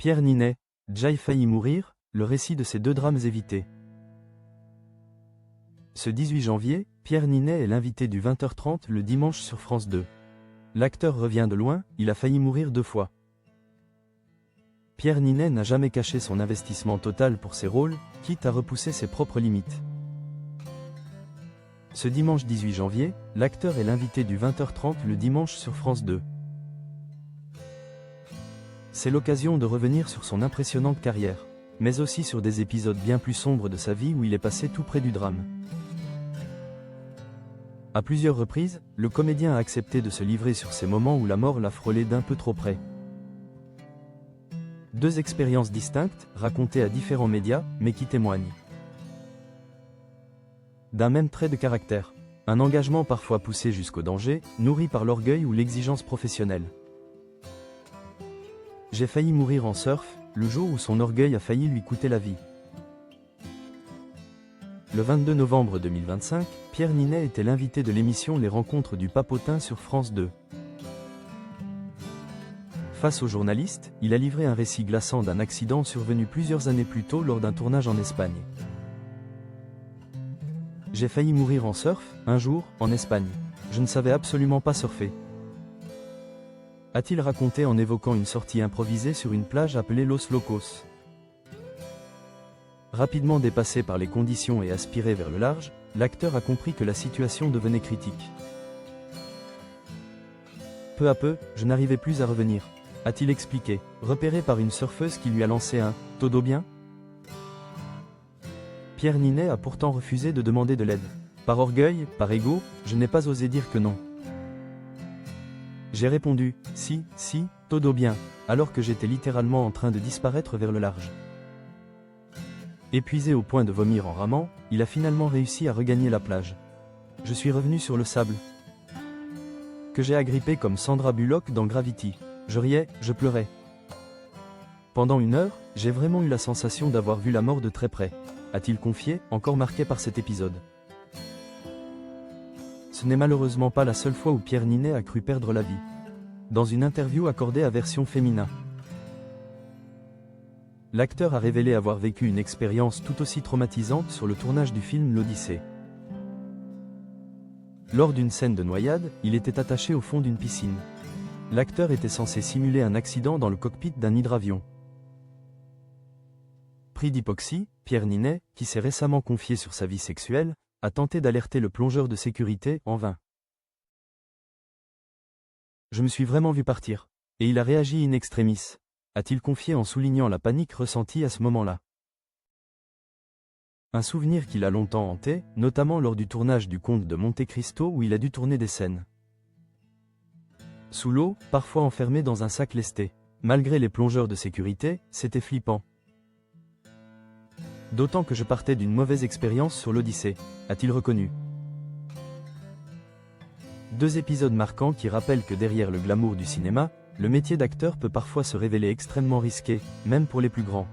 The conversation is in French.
Pierre Ninet, Jay failli mourir, le récit de ces deux drames évités. Ce 18 janvier, Pierre Ninet est l'invité du 20h30 le dimanche sur France 2. L'acteur revient de loin, il a failli mourir 2 fois. Pierre Ninet n'a jamais caché son investissement total pour ses rôles, quitte à repousser ses propres limites. Ce dimanche 18 janvier, l'acteur est l'invité du 20h30 le dimanche sur France 2. C'est l'occasion de revenir sur son impressionnante carrière, mais aussi sur des épisodes bien plus sombres de sa vie où il est passé tout près du drame. À plusieurs reprises, le comédien a accepté de se livrer sur ces moments où la mort l'a frôlé d'un peu trop près. 2 expériences distinctes, racontées à différents médias, mais qui témoignent d'un même trait de caractère, un engagement parfois poussé jusqu'au danger, nourri par l'orgueil ou l'exigence professionnelle. J'ai failli mourir en surf, le jour où son orgueil a failli lui coûter la vie. Le 22 novembre 2025, Pierre Ninet était l'invité de l'émission Les Rencontres du Papotin sur France 2. Face aux journalistes, il a livré un récit glaçant d'un accident survenu plusieurs années plus tôt lors d'un tournage en Espagne. J'ai failli mourir en surf, un jour, en Espagne. Je ne savais absolument pas surfer. A-t-il raconté en évoquant une sortie improvisée sur une plage appelée Los Locos. Rapidement dépassé par les conditions et aspiré vers le large, l'acteur a compris que la situation devenait critique. Peu à peu, je n'arrivais plus à revenir, a-t-il expliqué, repéré par une surfeuse qui lui a lancé un « Todo bien ?» Pierre Ninet a pourtant refusé de demander de l'aide. Par orgueil, par ego, je n'ai pas osé dire que non. J'ai répondu « Si, todo bien », alors que j'étais littéralement en train de disparaître vers le large. Épuisé au point de vomir en ramant, il a finalement réussi à regagner la plage. Je suis revenu sur le sable, que j'ai agrippé comme Sandra Bullock dans Gravity. Je riais, je pleurais. Pendant 1 heure, j'ai vraiment eu la sensation d'avoir vu la mort de très près, a-t-il confié, encore marqué par cet épisode. Ce n'est malheureusement pas la seule fois où Pierre Ninet a cru perdre la vie. Dans une interview accordée à Version Féminin, l'acteur a révélé avoir vécu une expérience tout aussi traumatisante sur le tournage du film L'Odyssée. Lors d'une scène de noyade, il était attaché au fond d'une piscine. L'acteur était censé simuler un accident dans le cockpit d'un hydravion. Pris d'hypoxie, Pierre Ninet, qui s'est récemment confié sur sa vie sexuelle, a tenté d'alerter le plongeur de sécurité, en vain. Je me suis vraiment vu partir. Et il a réagi in extremis, a-t-il confié en soulignant la panique ressentie à ce moment-là. Un souvenir qui l'a longtemps hanté, notamment lors du tournage du Comte de Monte Cristo où il a dû tourner des scènes sous l'eau, parfois enfermé dans un sac lesté. Malgré les plongeurs de sécurité, c'était flippant. D'autant que je partais d'une mauvaise expérience sur l'Odyssée, a-t-il reconnu. 2 épisodes marquants qui rappellent que derrière le glamour du cinéma, le métier d'acteur peut parfois se révéler extrêmement risqué, même pour les plus grands.